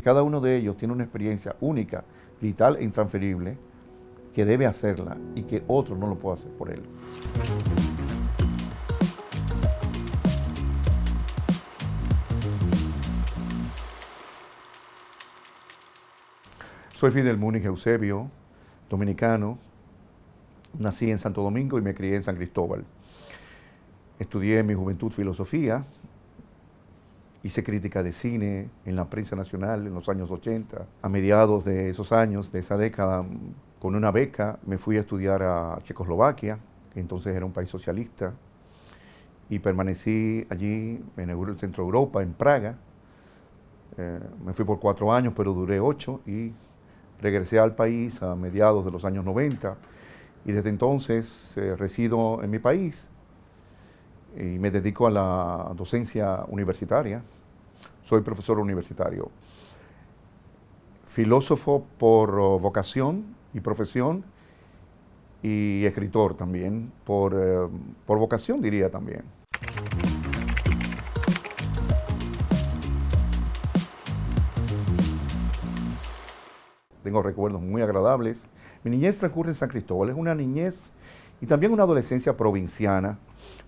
Cada uno de ellos tiene una experiencia única, vital e intransferible, que debe hacerla y que otro no lo puede hacer por él. Soy Fidel Múnich Eusebio, dominicano. Nací en Santo Domingo y me crié en San Cristóbal. Estudié en mi juventud filosofía, hice crítica de cine en la prensa nacional en los años 80. A mediados de esos años, de esa década, con una beca me fui a estudiar a Checoslovaquia, que entonces era un país socialista, y permanecí allí en el centro de Europa, en Praga. Me fui por 4 años, pero duré 8 y regresé al país a mediados de los años 90 y desde entonces resido en mi país y me dedico a la docencia universitaria. Soy profesor universitario, filósofo por vocación y profesión y escritor también, por vocación diría también. Tengo recuerdos muy agradables. Mi niñez transcurre en San Cristóbal. Es una niñez y también una adolescencia provinciana,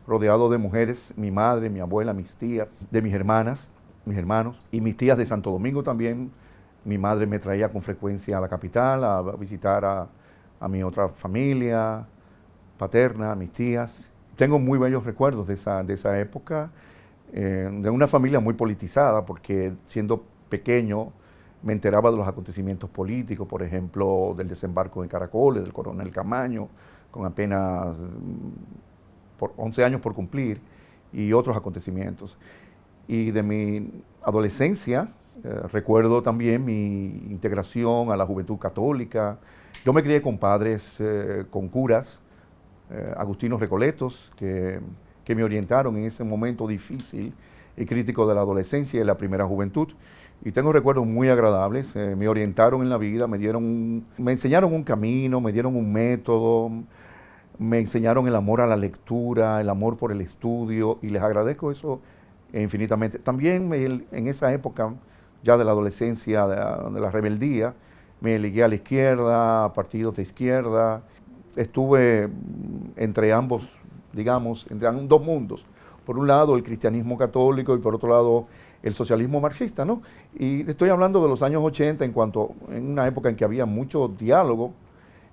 rodeado de mujeres, mi madre, mi abuela, mis tías, de mis hermanas, mis hermanos y mis tías de Santo Domingo también. Mi madre me traía con frecuencia a la capital a visitar a mi otra familia paterna, a mis tías. Tengo muy bellos recuerdos de esa época, de una familia muy politizada, porque siendo pequeño me enteraba de los acontecimientos políticos, por ejemplo, del desembarco de Caracoles, del coronel Camaño, con apenas 11 años por cumplir, y otros acontecimientos. Y de mi adolescencia, recuerdo también mi integración a la juventud católica. Yo me crié con padres, con curas, agustinos recoletos, que me orientaron en ese momento difícil y crítico de la adolescencia y de la primera juventud. Y tengo recuerdos muy agradables, me orientaron en la vida, me enseñaron un camino, me dieron un método, me enseñaron el amor a la lectura, el amor por el estudio, y les agradezco eso infinitamente. También en esa época, ya de la adolescencia, de la rebeldía, me ligué a la izquierda, a partidos de izquierda. Estuve entre ambos, digamos, entre dos mundos. Por un lado el cristianismo católico y por otro lado el socialismo marxista, ¿no? Y estoy hablando de los años 80 en una época en que había mucho diálogo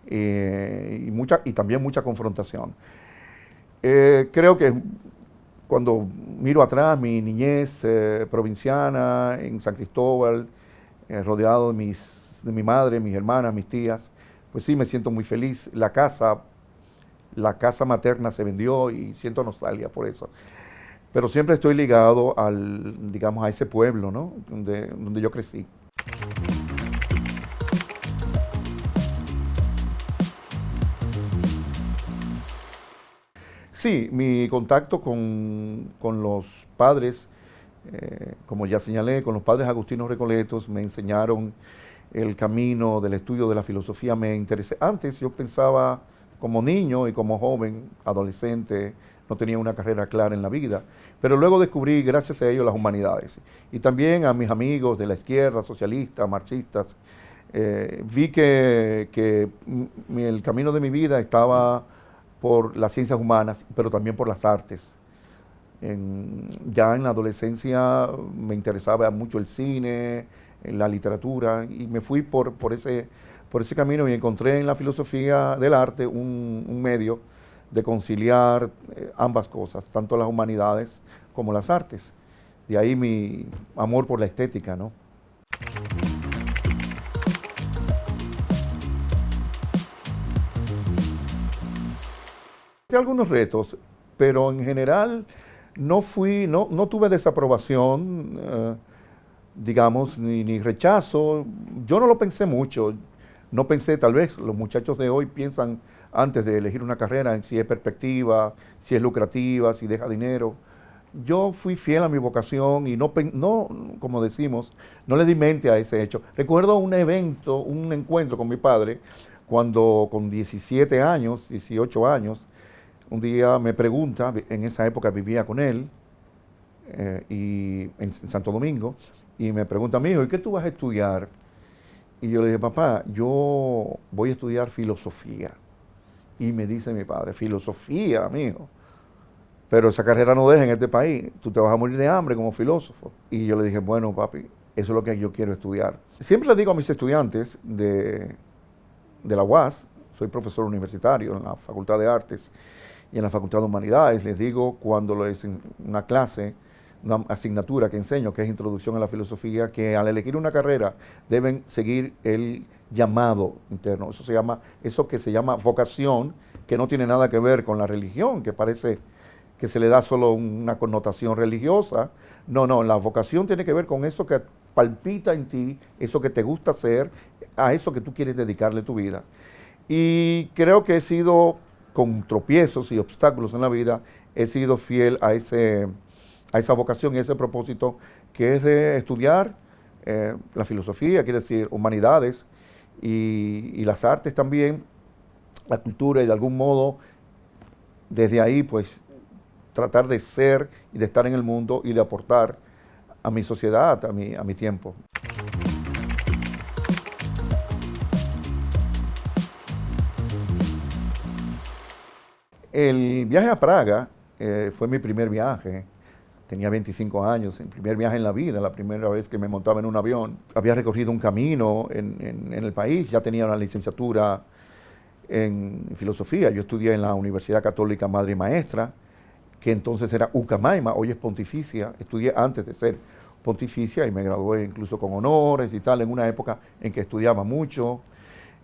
y también mucha confrontación. Creo que cuando miro atrás mi niñez provinciana en San Cristóbal, rodeado de mi madre, mis hermanas, mis tías, pues sí me siento muy feliz. La casa materna se vendió y siento nostalgia por eso. Pero siempre estoy ligado digamos, a ese pueblo, ¿no? donde yo crecí. Sí, mi contacto con los padres, como ya señalé, con los padres agustinos recoletos, me enseñaron el camino del estudio de la filosofía. Me interesé. Antes yo pensaba, como niño y como joven, adolescente, no tenía una carrera clara en la vida, pero luego descubrí, gracias a ellos, las humanidades. Y también a mis amigos de la izquierda, socialistas, marxistas, vi que el camino de mi vida estaba por las ciencias humanas, pero también por las artes. Ya en la adolescencia me interesaba mucho el cine, la literatura, y me fui por ese camino y encontré en la filosofía del arte un medio de conciliar ambas cosas, tanto las humanidades como las artes. De ahí mi amor por la estética, ¿no? Tengo algunos retos, pero en general no tuve desaprobación, digamos, ni rechazo. Yo no lo pensé mucho. No pensé, tal vez los muchachos de hoy piensan antes de elegir una carrera en si es perspectiva, si es lucrativa, si deja dinero. Yo fui fiel a mi vocación y no, como decimos, no le di mente a ese hecho. Recuerdo un encuentro con mi padre, cuando con 17 años, 18 años, un día me pregunta, en esa época vivía con él, y en Santo Domingo, y me pregunta, mijo, ¿y qué tú vas a estudiar? Y yo le dije, papá, yo voy a estudiar filosofía. Y me dice mi padre, filosofía, mijo. Pero esa carrera no deja en este país. Tú te vas a morir de hambre como filósofo. Y yo le dije, bueno, papi, eso es lo que yo quiero estudiar. Siempre le digo a mis estudiantes de la UAS, soy profesor universitario en la Facultad de Artes y en la Facultad de Humanidades, les digo cuando les en una clase, una asignatura que enseño, que es Introducción a la Filosofía, que al elegir una carrera deben seguir el llamado interno. Eso que se llama vocación, que no tiene nada que ver con la religión, que parece que se le da solo una connotación religiosa. No, la vocación tiene que ver con eso que palpita en ti, eso que te gusta hacer, a eso que tú quieres dedicarle tu vida. Y creo que he sido, con tropiezos y obstáculos en la vida, he sido fiel a esa vocación y a ese propósito, que es de estudiar la filosofía, quiere decir humanidades, y las artes también, la cultura, y de algún modo, desde ahí, pues, tratar de ser y de estar en el mundo y de aportar a mi sociedad, a mi tiempo. El viaje a Praga fue mi primer viaje. Tenía 25 años, el primer viaje en la vida, la primera vez que me montaba en un avión. Había recorrido un camino en el país, ya tenía una licenciatura en filosofía. Yo estudié en la Universidad Católica Madre y Maestra, que entonces era Ucamaima, hoy es Pontificia. Estudié antes de ser Pontificia y me gradué incluso con honores y tal, en una época en que estudiaba mucho.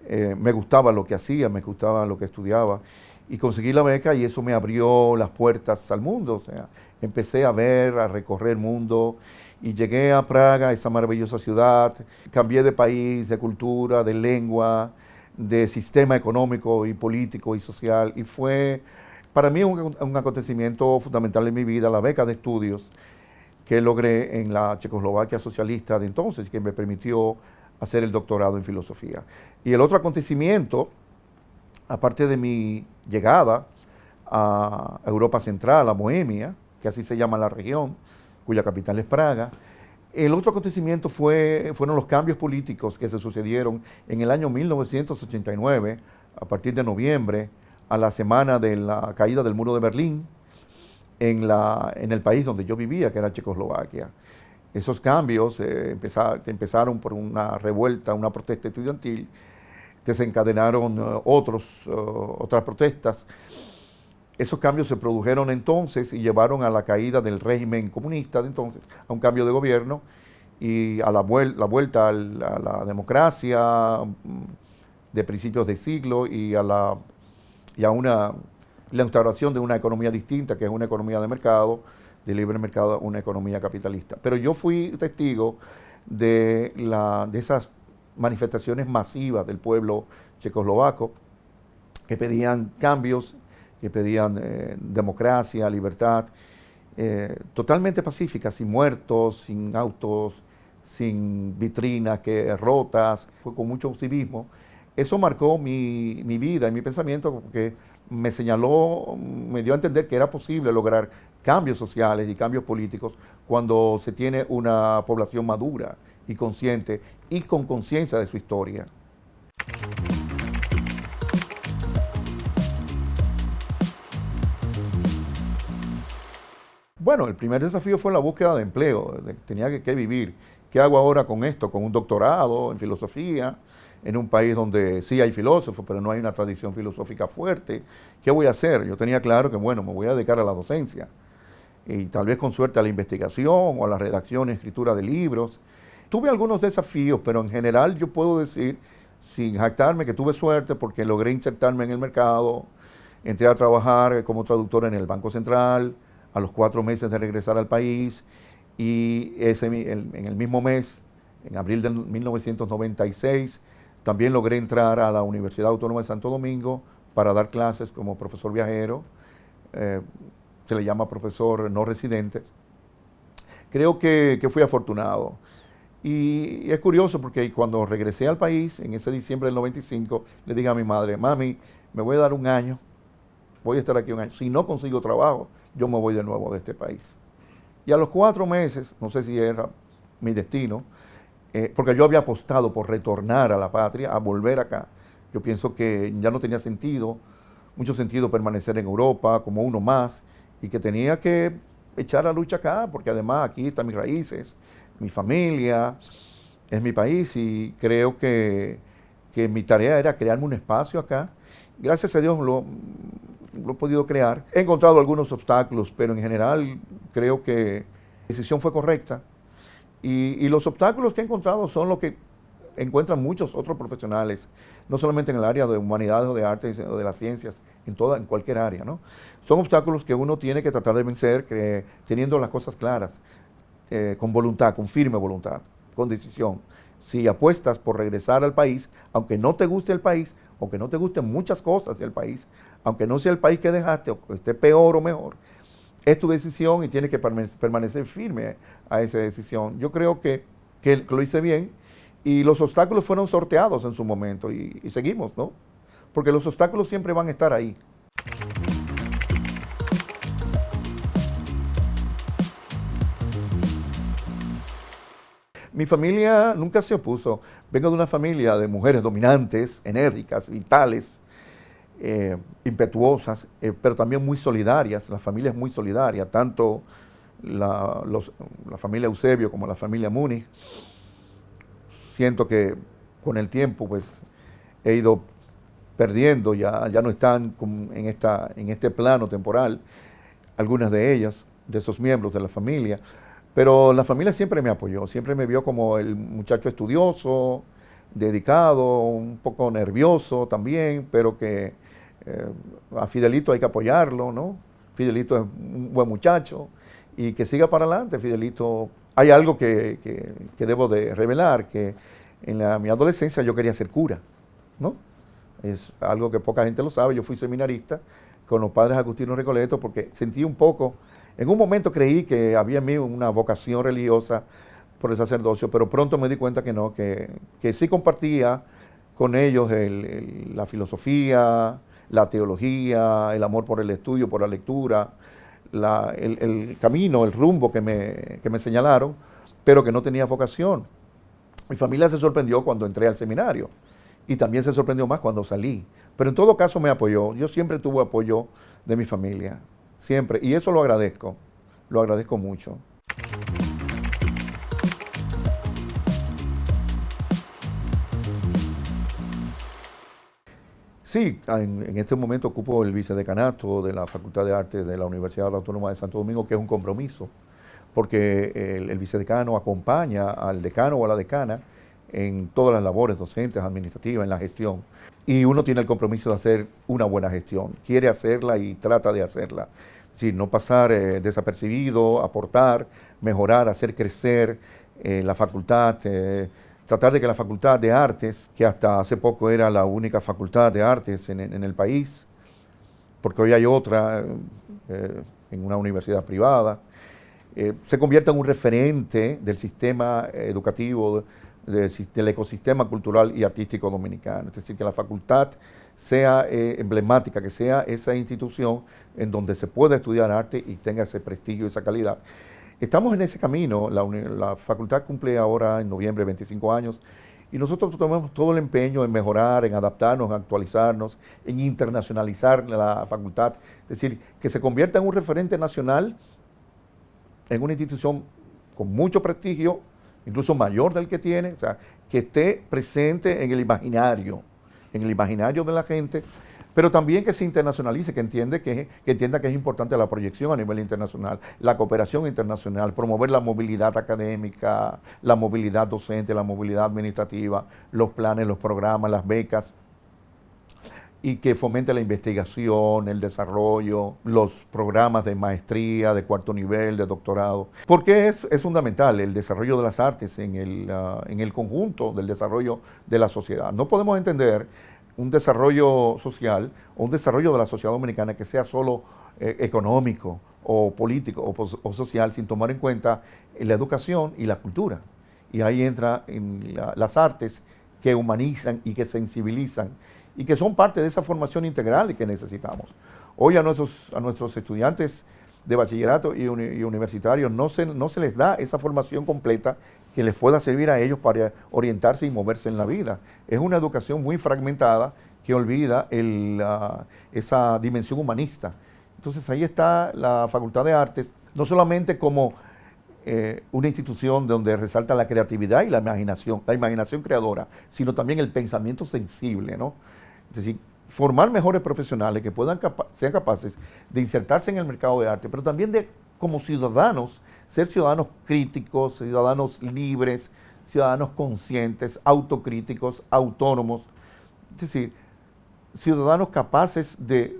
Me gustaba lo que hacía, me gustaba lo que estudiaba. Y conseguí la beca y eso me abrió las puertas al mundo. O sea, empecé a ver, a recorrer el mundo y llegué a Praga, esa maravillosa ciudad. Cambié de país, de cultura, de lengua, de sistema económico y político y social. Y fue para mí un acontecimiento fundamental en mi vida, la beca de estudios que logré en la Checoslovaquia socialista de entonces, que me permitió hacer el doctorado en filosofía. Y el otro acontecimiento, aparte de mi llegada a Europa Central, a Bohemia, que así se llama la región, cuya capital es Praga, el otro acontecimiento fueron los cambios políticos que se sucedieron en el año 1989, a partir de noviembre, a la semana de la caída del muro de Berlín, en el país donde yo vivía, que era Checoslovaquia. Esos cambios que empezaron por una revuelta, una protesta estudiantil, desencadenaron otras protestas. Esos cambios se produjeron entonces y llevaron a la caída del régimen comunista de entonces, a un cambio de gobierno y a la vuelta a la democracia de principios de siglo y a la instauración de una economía distinta, que es una economía de mercado, de libre mercado, una economía capitalista. Pero yo fui testigo de esas manifestaciones masivas del pueblo checoslovaco que pedían cambios, que pedían democracia, libertad, totalmente pacíficas, sin muertos, sin autos, sin vitrinas rotas, fue con mucho civismo. Eso marcó mi vida y mi pensamiento porque me señaló, me dio a entender que era posible lograr cambios sociales y cambios políticos cuando se tiene una población madura y consciente y con conciencia de su historia. Bueno, el primer desafío fue la búsqueda de empleo. Tenía que vivir. ¿Qué hago ahora con esto? Con un doctorado en filosofía, en un país donde sí hay filósofos, pero no hay una tradición filosófica fuerte. ¿Qué voy a hacer? Yo tenía claro que, bueno, me voy a dedicar a la docencia y tal vez con suerte a la investigación o a la redacción y escritura de libros. Tuve algunos desafíos, pero en general yo puedo decir, sin jactarme, que tuve suerte porque logré insertarme en el mercado. Entré a trabajar como traductor en el Banco Central a los 4 meses de regresar al país y en el mismo mes, en abril de 1996, también logré entrar a la Universidad Autónoma de Santo Domingo para dar clases como profesor viajero. Se le llama profesor no residente. Creo que fui afortunado. Y es curioso porque cuando regresé al país, en ese diciembre del 95, le dije a mi madre, mami, me voy a dar un año, voy a estar aquí un año. Si no consigo trabajo, yo me voy de nuevo de este país. Y a los 4 meses, no sé si era mi destino, porque yo había apostado por retornar a la patria, a volver acá. Yo pienso que ya no tenía sentido, mucho sentido permanecer en Europa como uno más y que tenía que echar la lucha acá, porque además aquí están mis raíces, mi familia, es mi país y creo que mi tarea era crearme un espacio acá. Gracias a Dios lo he podido crear. He encontrado algunos obstáculos, pero en general creo que la decisión fue correcta. Y los obstáculos que he encontrado son los que encuentran muchos otros profesionales, no solamente en el área de humanidades o de artes o de las ciencias, en cualquier área, ¿no? Son obstáculos que uno tiene que tratar de vencer teniendo las cosas claras, con voluntad, con firme voluntad, con decisión. Si apuestas por regresar al país, aunque no te guste el país, aunque no te gusten muchas cosas del país, aunque no sea el país que dejaste o esté peor o mejor, es tu decisión y tienes que permanecer firme a esa decisión. Yo creo que lo hice bien y los obstáculos fueron sorteados en su momento y seguimos, ¿no? Porque los obstáculos siempre van a estar ahí. Mi familia nunca se opuso. Vengo de una familia de mujeres dominantes, enérgicas, vitales, impetuosas, pero también muy solidarias. La familia es muy solidaria, tanto la familia Eusebio como la familia Múnich. Siento que con el tiempo pues he ido perdiendo, ya no están en este plano temporal algunas de ellas, de esos miembros de la familia. Pero la familia siempre me apoyó, siempre me vio como el muchacho estudioso, dedicado, un poco nervioso también, pero que a Fidelito hay que apoyarlo, ¿no? Fidelito es un buen muchacho y que siga para adelante, Fidelito. Hay algo que debo de revelar, que en mi adolescencia yo quería ser cura, ¿no? Es algo que poca gente lo sabe. Yo fui seminarista con los padres Agustino Recoleto porque sentí un poco, en un momento creí que había en mí una vocación religiosa por el sacerdocio, pero pronto me di cuenta que no, que sí compartía con ellos la filosofía, la teología, el amor por el estudio, por la lectura, el camino, el rumbo que me señalaron, pero que no tenía vocación. Mi familia se sorprendió cuando entré al seminario y también se sorprendió más cuando salí. Pero en todo caso me apoyó. Yo siempre tuve apoyo de mi familia, siempre. Y eso lo agradezco mucho. Sí, en este momento ocupo el vicedecanato de la Facultad de Artes de la Universidad Autónoma de Santo Domingo, que es un compromiso, porque el vicedecano acompaña al decano o a la decana en todas las labores docentes, administrativas, en la gestión. Y uno tiene el compromiso de hacer una buena gestión, quiere hacerla y trata de hacerla. Es decir, no pasar desapercibido, aportar, mejorar, hacer crecer la facultad, tratar de que la Facultad de Artes, que hasta hace poco era la única facultad de artes en el país, porque hoy hay otra en una universidad privada, se convierta en un referente del sistema educativo, del ecosistema cultural y artístico dominicano. Es decir, que la facultad sea emblemática, que sea esa institución en donde se pueda estudiar arte y tenga ese prestigio y esa calidad. Estamos en ese camino. La facultad cumple ahora en noviembre 25 años y nosotros tomamos todo el empeño en mejorar, en adaptarnos, en actualizarnos, en internacionalizar la facultad. Es decir, que se convierta en un referente nacional, en una institución con mucho prestigio, incluso mayor del que tiene, o sea, que esté presente en el imaginario de la gente, pero también que se internacionalice, que entienda que es importante la proyección a nivel internacional, la cooperación internacional, promover la movilidad académica, la movilidad docente, la movilidad administrativa, los planes, los programas, las becas, y que fomente la investigación, el desarrollo, los programas de maestría, de cuarto nivel, de doctorado. Porque es fundamental el desarrollo de las artes en el conjunto del desarrollo de la sociedad. No podemos entender un desarrollo social o un desarrollo de la sociedad dominicana que sea solo económico o político o social sin tomar en cuenta la educación y la cultura. Y ahí entran las artes que humanizan y que sensibilizan y que son parte de esa formación integral que necesitamos. Hoy a nuestros estudiantes de bachillerato y universitario no se les da esa formación completa que les pueda servir a ellos para orientarse y moverse en la vida. Es una educación muy fragmentada que olvida esa dimensión humanista. Entonces ahí está la Facultad de Artes, no solamente como una institución donde resalta la creatividad y la imaginación creadora, sino también el pensamiento sensible, ¿no? Es decir, formar mejores profesionales que sean capaces de insertarse en el mercado de arte, pero también de, como ciudadanos, ser ciudadanos críticos, ciudadanos libres, ciudadanos conscientes, autocríticos, autónomos, es decir, ciudadanos capaces de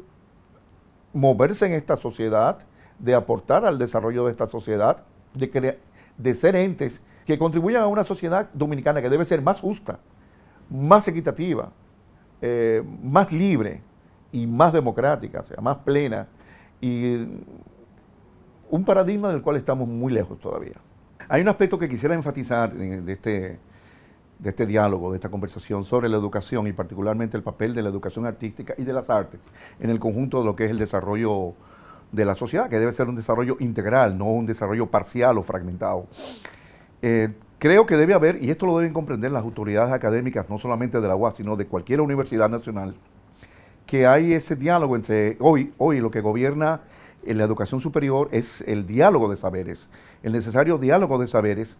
moverse en esta sociedad, de aportar al desarrollo de esta sociedad, de ser entes que contribuyan a una sociedad dominicana que debe ser más justa, más equitativa, más libre y más democrática, o sea, más plena, y un paradigma del cual estamos muy lejos todavía. Hay un aspecto que quisiera enfatizar de este diálogo, de esta conversación sobre la educación y particularmente el papel de la educación artística y de las artes en el conjunto de lo que es el desarrollo de la sociedad, que debe ser un desarrollo integral, no un desarrollo parcial o fragmentado. Creo que debe haber, y esto lo deben comprender las autoridades académicas, no solamente de la UAS, sino de cualquier universidad nacional, que hay ese diálogo entre hoy lo que gobierna en la educación superior es el diálogo de saberes, el necesario diálogo de saberes,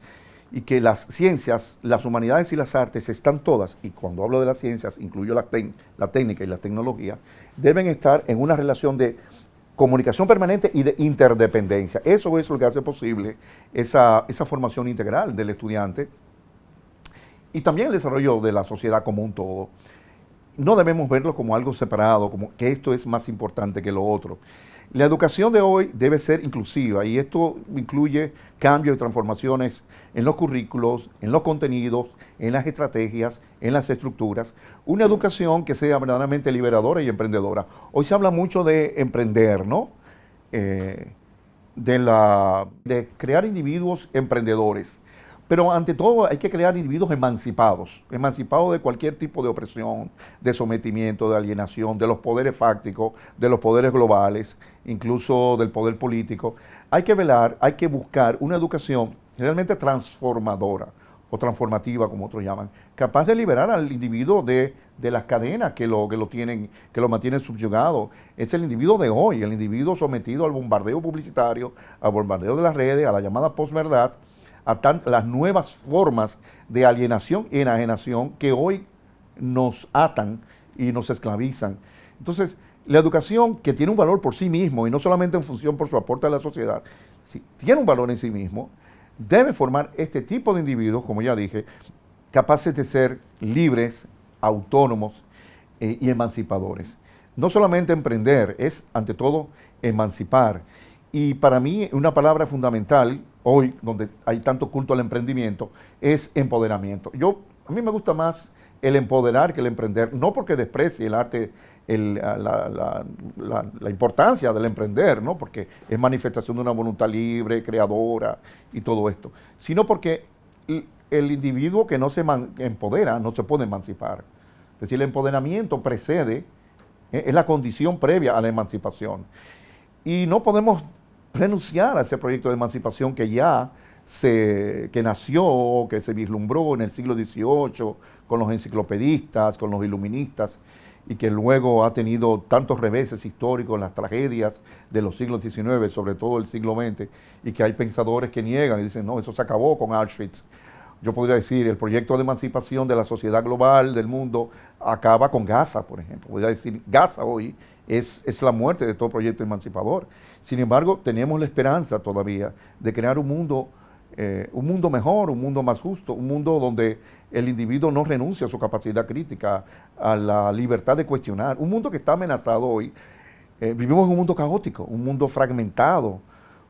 y que las ciencias, las humanidades y las artes están todas, y cuando hablo de las ciencias incluyo la técnica y la tecnología, deben estar en una relación de comunicación permanente y de interdependencia. Eso es lo que hace posible esa formación integral del estudiante y también el desarrollo de la sociedad como un todo. No debemos verlo como algo separado, como que esto es más importante que lo otro. La educación de hoy debe ser inclusiva y esto incluye cambios y transformaciones en los currículos, en los contenidos, en las estrategias, en las estructuras. Una educación que sea verdaderamente liberadora y emprendedora. Hoy se habla mucho de emprender, ¿no? De crear individuos emprendedores. Pero ante todo hay que crear individuos emancipados de cualquier tipo de opresión, de sometimiento, de alienación, de los poderes fácticos, de los poderes globales, incluso del poder político. Hay que velar, hay que buscar una educación realmente transformadora o transformativa, como otros llaman, capaz de liberar al individuo de las cadenas que lo mantienen subyugado. Es el individuo de hoy, el individuo sometido al bombardeo publicitario, al bombardeo de las redes, a la llamada posverdad, a las nuevas formas de alienación y enajenación que hoy nos atan y nos esclavizan. Entonces, la educación, que tiene un valor por sí mismo y no solamente en función por su aporte a la sociedad, si tiene un valor en sí mismo, debe formar este tipo de individuos, como ya dije, capaces de ser libres, autónomos y emancipadores. No solamente emprender, es ante todo emancipar. Y para mí una palabra fundamental hoy, donde hay tanto culto al emprendimiento, es empoderamiento. A mí me gusta más el empoderar que el emprender, no porque desprecie el arte, la importancia del emprender, ¿no? Porque es manifestación de una voluntad libre, creadora y todo esto, sino porque el individuo que no se empodera no se puede emancipar. Es decir, el empoderamiento precede, es la condición previa a la emancipación. Y no podemos renunciar a ese proyecto de emancipación que nació, que se vislumbró en el siglo XVIII con los enciclopedistas, con los iluministas, y que luego ha tenido tantos reveses históricos, las tragedias de los siglos XIX, sobre todo el siglo XX, y que hay pensadores que niegan y dicen, no, eso se acabó con Auschwitz. Yo podría decir, el proyecto de emancipación de la sociedad global, del mundo, acaba con Gaza, por ejemplo. Podría decir, Gaza hoy es la muerte de todo proyecto emancipador. Sin embargo, tenemos la esperanza todavía de crear un mundo mejor, un mundo más justo, un mundo donde el individuo no renuncie a su capacidad crítica, a la libertad de cuestionar. Un mundo que está amenazado hoy. Vivimos en un mundo caótico, un mundo fragmentado,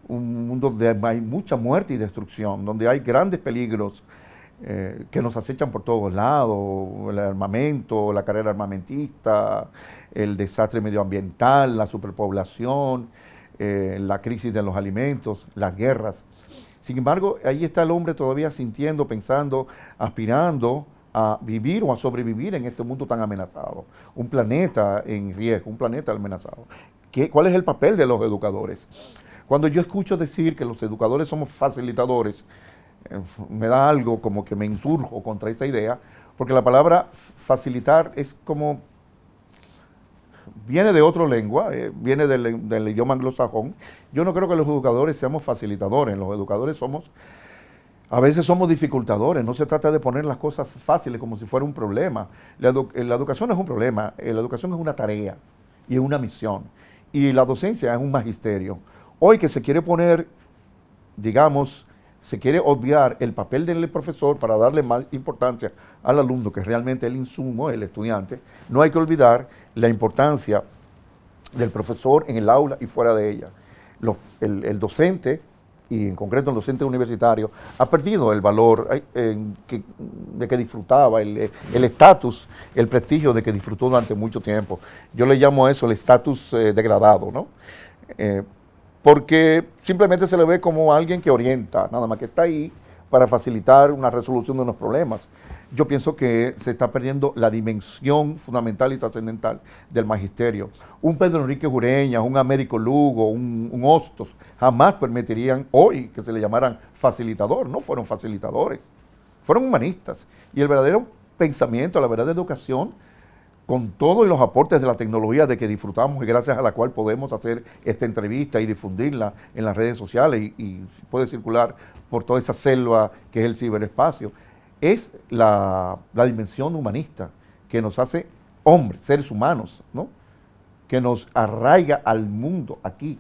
un mundo donde hay mucha muerte y destrucción, donde hay grandes peligros que nos acechan por todos lados, el armamento, la carrera armamentista, el desastre medioambiental, la superpoblación, la crisis de los alimentos, las guerras. Sin embargo, ahí está el hombre todavía sintiendo, pensando, aspirando a vivir o a sobrevivir en este mundo tan amenazado. Un planeta en riesgo, un planeta amenazado. ¿Cuál es el papel de los educadores? Cuando yo escucho decir que los educadores somos facilitadores, me da algo como que me insurjo contra esa idea, porque la palabra facilitar es como, viene de otra lengua, viene del idioma anglosajón. Yo no creo que los educadores seamos facilitadores, los educadores a veces somos dificultadores. No se trata de poner las cosas fáciles como si fuera un problema. La educación no es un problema, la educación es una tarea y es una misión. Y la docencia es un magisterio. Hoy que se quiere poner, digamos, se quiere obviar el papel del profesor para darle más importancia al alumno, que es realmente el insumo, el estudiante, no hay que olvidar la importancia del profesor en el aula y fuera de ella. El docente, y en concreto el docente universitario, ha perdido el valor de que disfrutaba, el estatus, el prestigio de que disfrutó durante mucho tiempo. Yo le llamo a eso el estatus degradado, ¿no? Porque simplemente se le ve como alguien que orienta, nada más que está ahí para facilitar una resolución de unos problemas. Yo pienso que se está perdiendo la dimensión fundamental y trascendental del magisterio. Un Pedro Enrique Ureña, un Américo Lugo, un Hostos, jamás permitirían hoy que se le llamaran facilitador. No fueron facilitadores, fueron humanistas. Y el verdadero pensamiento, la verdadera educación, con todos los aportes de la tecnología de que disfrutamos y gracias a la cual podemos hacer esta entrevista y difundirla en las redes sociales y puede circular por toda esa selva que es el ciberespacio, es la dimensión humanista que nos hace hombres, seres humanos, ¿no? Que nos arraiga al mundo aquí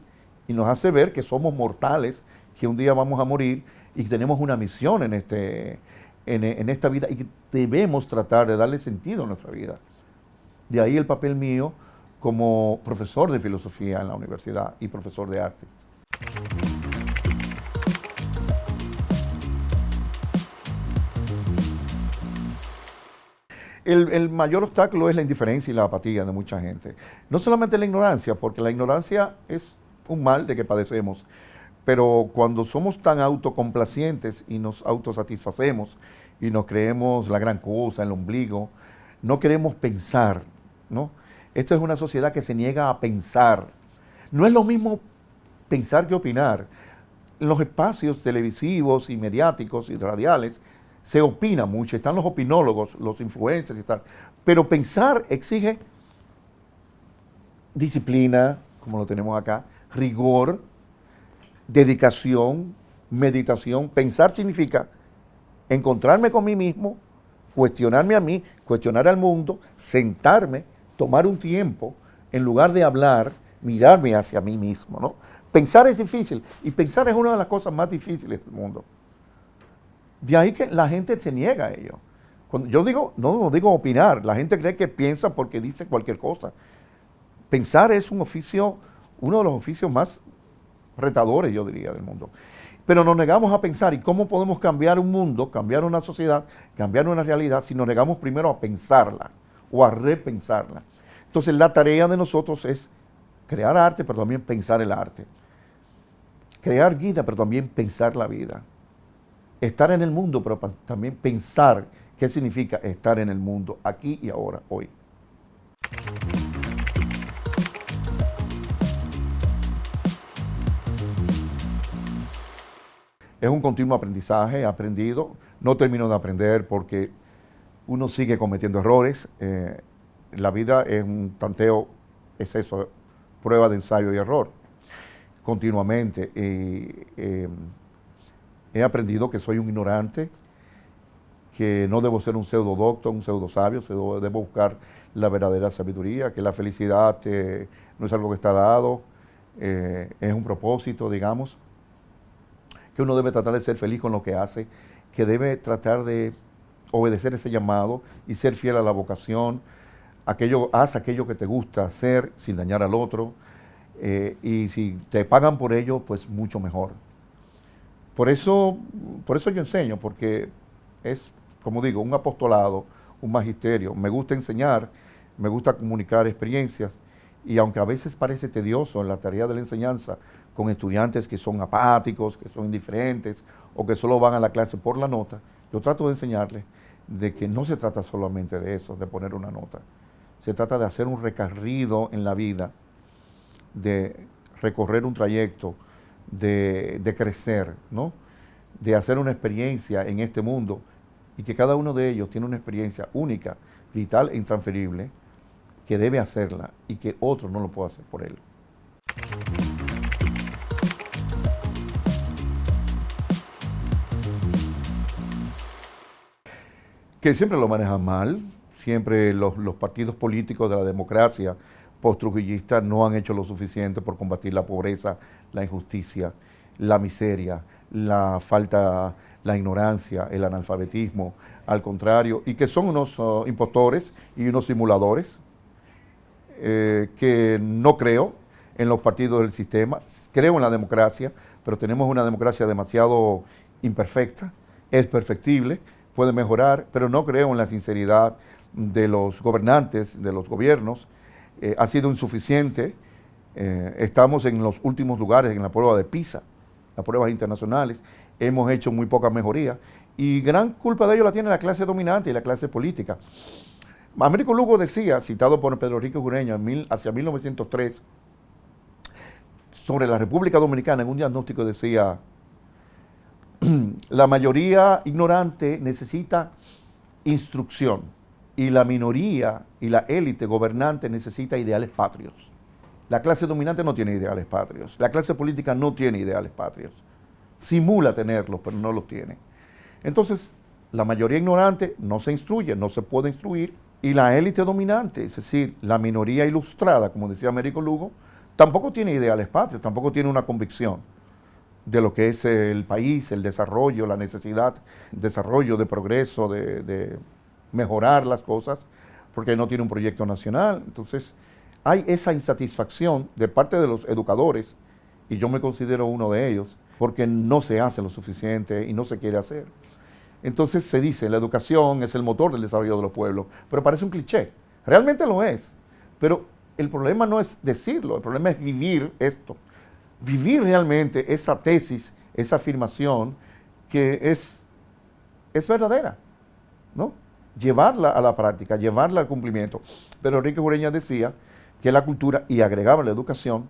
y nos hace ver que somos mortales, que un día vamos a morir y que tenemos una misión en esta vida y que debemos tratar de darle sentido a nuestra vida. De ahí el papel mío como profesor de filosofía en la universidad y profesor de artes. El mayor obstáculo es la indiferencia y la apatía de mucha gente. No solamente la ignorancia, porque la ignorancia es un mal de que padecemos, pero cuando somos tan autocomplacientes y nos autosatisfacemos y nos creemos la gran cosa, el ombligo, no queremos pensar, ¿no? Esta es una sociedad que se niega a pensar. No es lo mismo pensar que opinar. En los espacios televisivos y mediáticos y radiales se opina mucho, están los opinólogos, los influencers y tal, pero pensar exige disciplina, como lo tenemos acá, rigor, dedicación, meditación. Pensar significa encontrarme con mí mismo, cuestionarme a mí, cuestionar al mundo, sentarme, tomar un tiempo, en lugar de hablar, mirarme hacia mí mismo, ¿no? Pensar es difícil, y pensar es una de las cosas más difíciles del mundo. De ahí que la gente se niega a ello. Cuando yo digo, no digo opinar, la gente cree que piensa porque dice cualquier cosa. Pensar es un oficio, uno de los oficios más retadores, yo diría, del mundo. Pero nos negamos a pensar. ¿Y cómo podemos cambiar un mundo, cambiar una sociedad, cambiar una realidad si nos negamos primero a pensarla o a repensarla? Entonces la tarea de nosotros es crear arte, pero también pensar el arte. Crear vida, pero también pensar la vida. Estar en el mundo, pero también pensar qué significa estar en el mundo, aquí y ahora, hoy. Es un continuo aprendizaje, he aprendido, no termino de aprender porque uno sigue cometiendo errores. La vida es un tanteo, es eso, prueba de ensayo y error, continuamente. He aprendido que soy un ignorante, que no debo ser un pseudo doctor, un pseudo sabio, debo buscar la verdadera sabiduría, que la felicidad no es algo que está dado, es un propósito, digamos, que uno debe tratar de ser feliz con lo que hace, que debe tratar de obedecer ese llamado y ser fiel a la vocación. Haz aquello que te gusta hacer sin dañar al otro, y si te pagan por ello, pues mucho mejor. Por eso yo enseño, porque es, como digo, un apostolado, un magisterio. Me gusta enseñar, me gusta comunicar experiencias, y aunque a veces parece tedioso en la tarea de la enseñanza, con estudiantes que son apáticos, que son indiferentes, o que solo van a la clase por la nota, yo trato de enseñarles de que no se trata solamente de eso, de poner una nota. Se trata de hacer un recorrido en la vida, de recorrer un trayecto, de crecer, ¿no? De hacer una experiencia en este mundo y que cada uno de ellos tiene una experiencia única, vital e intransferible, que debe hacerla y que otro no lo puede hacer por él. Que siempre lo manejan mal, siempre los partidos políticos de la democracia post-trujillista no han hecho lo suficiente por combatir la pobreza, la injusticia, la miseria, la falta, la ignorancia, el analfabetismo, al contrario, y que son unos impostores y unos simuladores, que no creo en los partidos del sistema, creo en la democracia, pero tenemos una democracia demasiado imperfecta, es perfectible, puede mejorar, pero no creo en la sinceridad de los gobernantes, de los gobiernos. Ha sido insuficiente. Estamos en los últimos lugares en la prueba de PISA, las pruebas internacionales. Hemos hecho muy poca mejoría y gran culpa de ello la tiene la clase dominante y la clase política. Américo Lugo decía, citado por Pedro Enrique Jureña hacia 1903, sobre la República Dominicana, en un diagnóstico decía: la mayoría ignorante necesita instrucción y la minoría y la élite gobernante necesita ideales patrios. La clase dominante no tiene ideales patrios, la clase política no tiene ideales patrios, simula tenerlos, pero no los tiene. Entonces, la mayoría ignorante no se instruye, no se puede instruir, y la élite dominante, es decir, la minoría ilustrada, como decía Américo Lugo, tampoco tiene ideales patrios, tampoco tiene una convicción de lo que es el país, el desarrollo, la necesidad, desarrollo, de progreso, de mejorar las cosas, porque no tiene un proyecto nacional. Entonces, hay esa insatisfacción de parte de los educadores, y yo me considero uno de ellos, porque no se hace lo suficiente y no se quiere hacer. Entonces se dice, la educación es el motor del desarrollo de los pueblos, pero parece un cliché. Realmente lo es, pero el problema no es decirlo, el problema es vivir esto. Vivir realmente esa tesis, esa afirmación que es verdadera, ¿no? Llevarla a la práctica, llevarla al cumplimiento. Pero Enrique Jureña decía que la cultura, y agregaba la educación,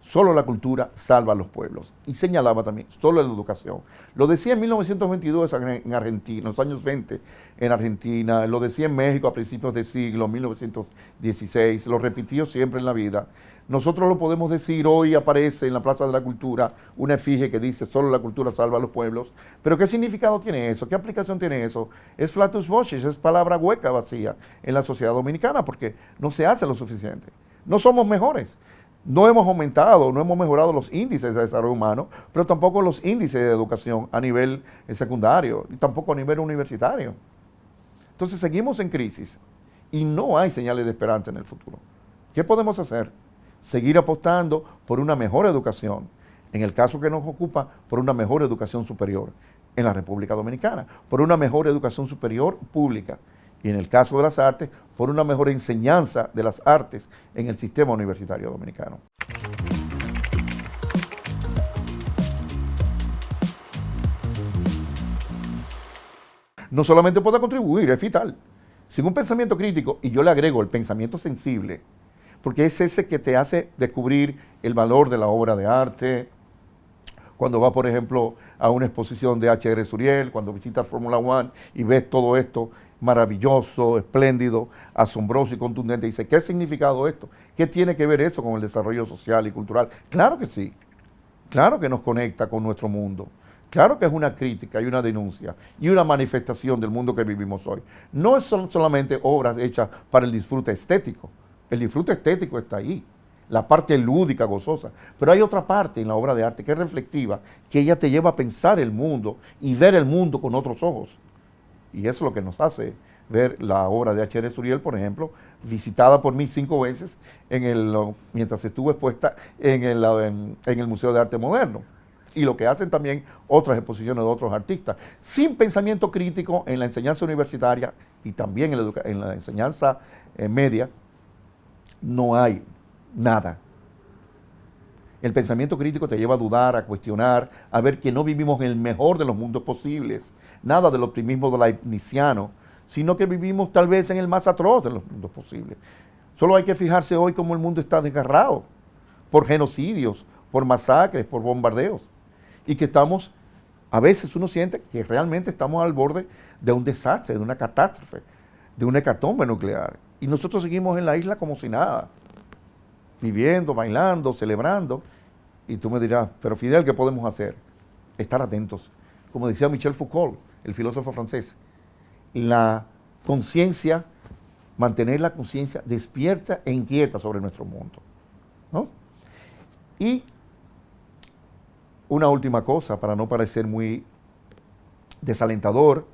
solo la cultura salva a los pueblos. Y señalaba también, solo la educación. Lo decía en 1922 en Argentina, en los años 20 en Argentina, lo decía en México a principios del siglo, 1916, lo repitió siempre en la vida. Nosotros lo podemos decir, hoy aparece en la Plaza de la Cultura una efigie que dice, solo la cultura salva a los pueblos. Pero ¿qué significado tiene eso? ¿Qué aplicación tiene eso? Es flatus vocis, es palabra hueca, vacía en la sociedad dominicana, porque no se hace lo suficiente. No somos mejores. No hemos aumentado, no hemos mejorado los índices de desarrollo humano, pero tampoco los índices de educación a nivel secundario, y tampoco a nivel universitario. Entonces seguimos en crisis y no hay señales de esperanza en el futuro. ¿Qué podemos hacer? Seguir apostando por una mejor educación, en el caso que nos ocupa, por una mejor educación superior en la República Dominicana, por una mejor educación superior pública, y en el caso de las artes, por una mejor enseñanza de las artes en el sistema universitario dominicano. No solamente puede contribuir, es vital. Sin un pensamiento crítico, y yo le agrego el pensamiento sensible, porque es ese que te hace descubrir el valor de la obra de arte. Cuando vas, por ejemplo, a una exposición de H.R. Suriel, cuando visitas Fórmula 1 y ves todo esto maravilloso, espléndido, asombroso y contundente, dice, ¿qué ha significado esto? ¿Qué tiene que ver eso con el desarrollo social y cultural? Claro que sí, claro que nos conecta con nuestro mundo, claro que es una crítica y una denuncia y una manifestación del mundo que vivimos hoy. No son solamente obras hechas para el disfrute estético, el disfrute estético está ahí, la parte lúdica, gozosa, pero hay otra parte en la obra de arte que es reflexiva, que ella te lleva a pensar el mundo y ver el mundo con otros ojos. Y eso es lo que nos hace ver la obra de H.R. Suriel, por ejemplo, visitada por mí 5 veces mientras estuvo expuesta en el Museo de Arte Moderno. Y lo que hacen también otras exposiciones de otros artistas. Sin pensamiento crítico en la enseñanza universitaria y también en la enseñanza media, no hay nada. El pensamiento crítico te lleva a dudar, a cuestionar, a ver que no vivimos en el mejor de los mundos posibles. Nada del optimismo leibniziano, sino que vivimos tal vez en el más atroz de los mundos posibles. Solo hay que fijarse hoy cómo el mundo está desgarrado por genocidios, por masacres, por bombardeos. Y que estamos, a veces uno siente que realmente estamos al borde de un desastre, de una catástrofe, de una hecatombe nuclear. Y nosotros seguimos en la isla como si nada, viviendo, bailando, celebrando. Y tú me dirás, pero Fidel, ¿qué podemos hacer? Estar atentos. Como decía Michel Foucault, el filósofo francés, la conciencia, mantener la conciencia despierta e inquieta sobre nuestro mundo, ¿no? Y una última cosa, para no parecer muy desalentador,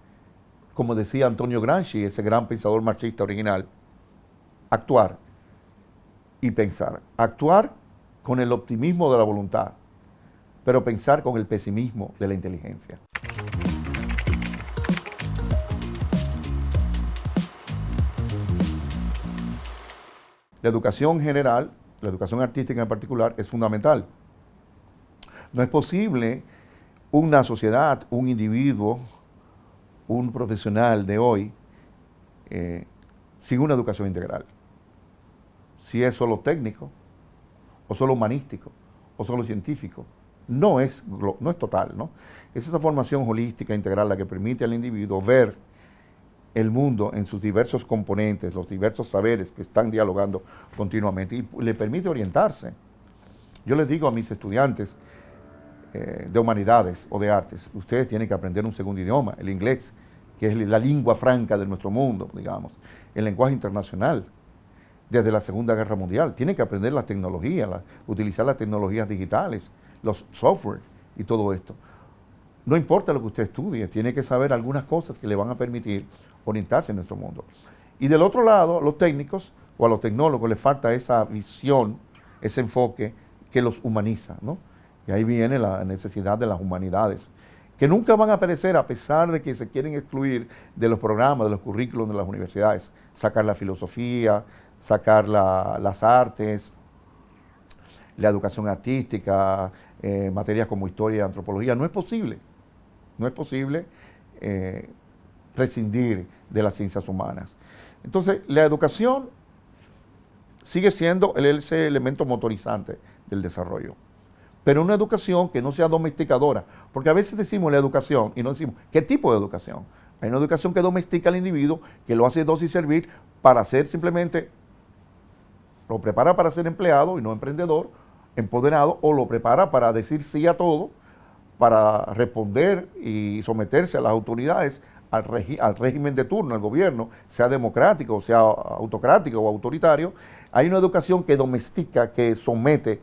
como decía Antonio Gramsci, ese gran pensador marxista original, actuar y pensar. Actuar con el optimismo de la voluntad, pero pensar con el pesimismo de la inteligencia. La educación general, la educación artística en particular, es fundamental. No es posible una sociedad, un individuo, un profesional de hoy sin una educación integral. Si es solo técnico, o solo humanístico, o solo científico, no es total, ¿no? Es esa formación holística integral la que permite al individuo ver el mundo en sus diversos componentes, los diversos saberes que están dialogando continuamente y le permite orientarse. Yo les digo a mis estudiantes de humanidades o de artes, ustedes tienen que aprender un segundo idioma, el inglés, que es la lengua franca de nuestro mundo, digamos, el lenguaje internacional. Desde la Segunda Guerra Mundial, tienen que aprender las tecnologías, utilizar las tecnologías digitales, los software y todo esto. No importa lo que usted estudie, tiene que saber algunas cosas que le van a permitir orientarse en nuestro mundo. Y del otro lado, a los técnicos o a los tecnólogos les falta esa visión, ese enfoque que los humaniza, ¿no? Y ahí viene la necesidad de las humanidades, que nunca van a perecer a pesar de que se quieren excluir de los programas, de los currículos de las universidades, sacar la filosofía, sacar las artes, la educación artística, materias como historia y antropología. No es posible prescindir de las ciencias humanas. Entonces, la educación sigue siendo ese elemento motorizante del desarrollo, pero una educación que no sea domesticadora, porque a veces decimos la educación y no decimos qué tipo de educación. Hay una educación que domestica al individuo, que lo hace dosis servir para ser simplemente, lo prepara para ser empleado y no emprendedor, empoderado, o lo prepara para decir sí a todo, para responder y someterse a las autoridades, al régimen de turno, al gobierno, sea democrático, sea autocrático o autoritario. Hay una educación que domestica, que somete,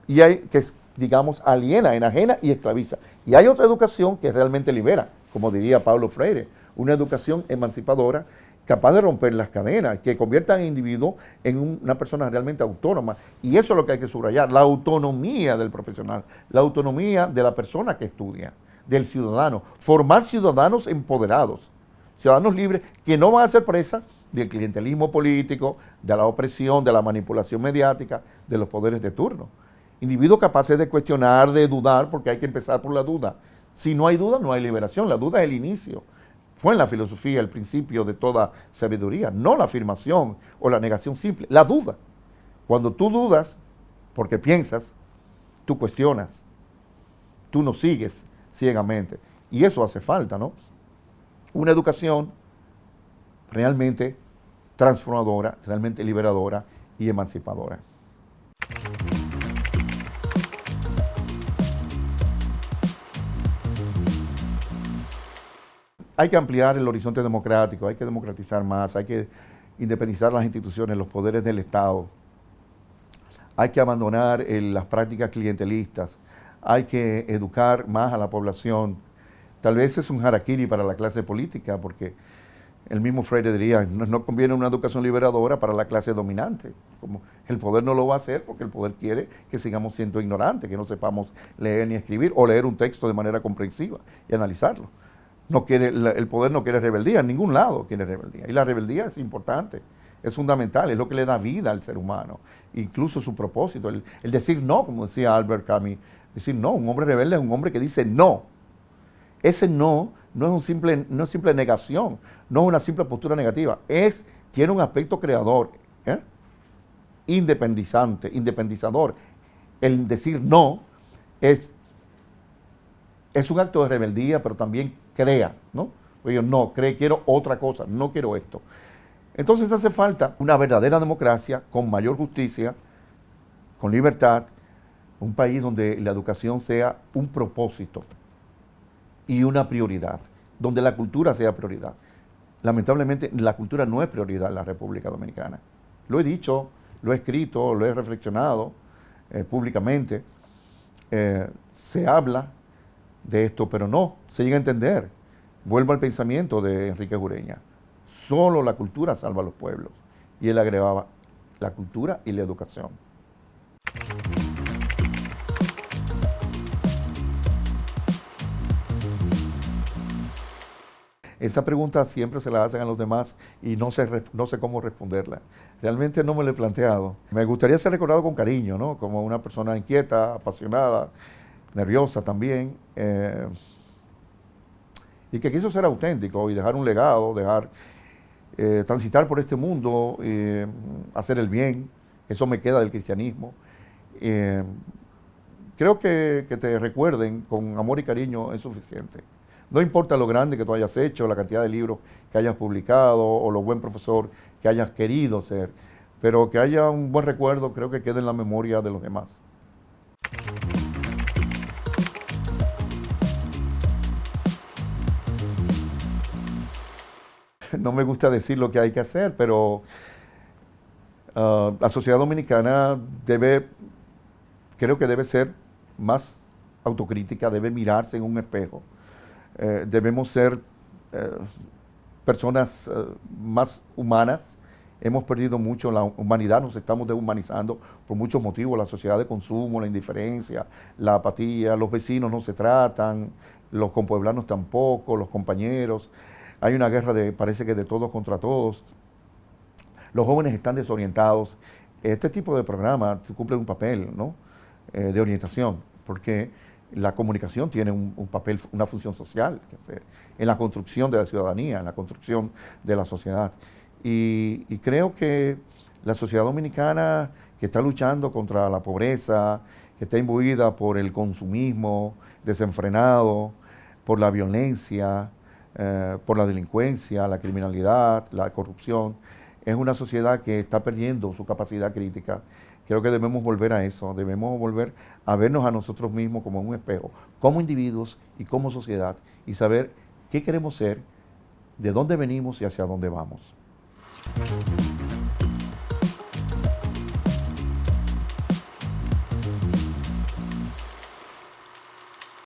y hay que, digamos, aliena, enajena y esclaviza. Y hay otra educación que realmente libera, como diría Paulo Freire, una educación emancipadora, capaz de romper las cadenas, que convierta al individuo en una persona realmente autónoma. Y eso es lo que hay que subrayar, la autonomía del profesional, la autonomía de la persona que estudia, del ciudadano. Formar ciudadanos empoderados, ciudadanos libres que no van a ser presa del clientelismo político, de la opresión, de la manipulación mediática, de los poderes de turno. Individuos capaces de cuestionar, de dudar, porque hay que empezar por la duda. Si no hay duda, no hay liberación. La duda es el inicio. Fue en la filosofía el principio de toda sabiduría, no la afirmación o la negación simple, la duda. Cuando tú dudas, porque piensas, tú cuestionas, tú no sigues ciegamente. Y eso hace falta, ¿no? Una educación realmente transformadora, realmente liberadora y emancipadora. Hay que ampliar el horizonte democrático, hay que democratizar más, hay que independizar las instituciones, los poderes del Estado. Hay que abandonar las prácticas clientelistas, hay que educar más a la población. Tal vez es un harakiri para la clase política, porque el mismo Freire diría, no conviene una educación liberadora para la clase dominante. Como el poder no lo va a hacer porque el poder quiere que sigamos siendo ignorantes, que no sepamos leer ni escribir o leer un texto de manera comprensiva y analizarlo. El poder no quiere rebeldía, en ningún lado quiere rebeldía. Y la rebeldía es importante, es fundamental, es lo que le da vida al ser humano, incluso su propósito. El decir no, como decía Albert Camus, decir no, un hombre rebelde es un hombre que dice no. Ese no es simple negación, no es una simple postura negativa, tiene un aspecto creador, independizador. el decir no es un acto de rebeldía, pero también crea, ¿no? Oye, no, quiero otra cosa, no quiero esto. Entonces hace falta una verdadera democracia con mayor justicia, con libertad, un país donde la educación sea un propósito y una prioridad, donde la cultura sea prioridad. Lamentablemente, la cultura no es prioridad en la República Dominicana. Lo he dicho, lo he escrito, lo he reflexionado públicamente. Se habla de esto, pero no se llega a entender. Vuelvo al pensamiento de Enrique Jureña. Solo la cultura salva a los pueblos. Y él agregaba la cultura y la educación. Esa pregunta siempre se la hacen a los demás y no sé cómo responderla. Realmente no me lo he planteado. Me gustaría ser recordado con cariño, ¿no? Como una persona inquieta, apasionada, nerviosa también, y que quiso ser auténtico y dejar un legado, transitar por este mundo, hacer el bien. Eso me queda del cristianismo. Creo que te recuerden con amor y cariño es suficiente. No importa lo grande que tú hayas hecho, la cantidad de libros que hayas publicado o lo buen profesor que hayas querido ser, pero que haya un buen recuerdo, creo que quede en la memoria de los demás. No me gusta decir lo que hay que hacer, pero la sociedad dominicana creo que debe ser más autocrítica, debe mirarse en un espejo. Debemos ser personas más humanas. Hemos perdido mucho la humanidad, nos estamos deshumanizando por muchos motivos, la sociedad de consumo, la indiferencia, la apatía, los vecinos no se tratan, los compueblanos tampoco, los compañeros. Hay una guerra parece que de todos contra todos. Los jóvenes están desorientados. Este tipo de programa cumple un papel, ¿no? De orientación, porque la comunicación tiene un papel, una función social que hacer en la construcción de la ciudadanía, en la construcción de la sociedad. Y creo que la sociedad dominicana que está luchando contra la pobreza, que está imbuida por el consumismo desenfrenado, por la violencia, por la delincuencia, la criminalidad, la corrupción, es una sociedad que está perdiendo su capacidad crítica. Creo que debemos volver a eso, debemos volver a vernos a nosotros mismos como un espejo, como individuos y como sociedad, y saber qué queremos ser, de dónde venimos y hacia dónde vamos.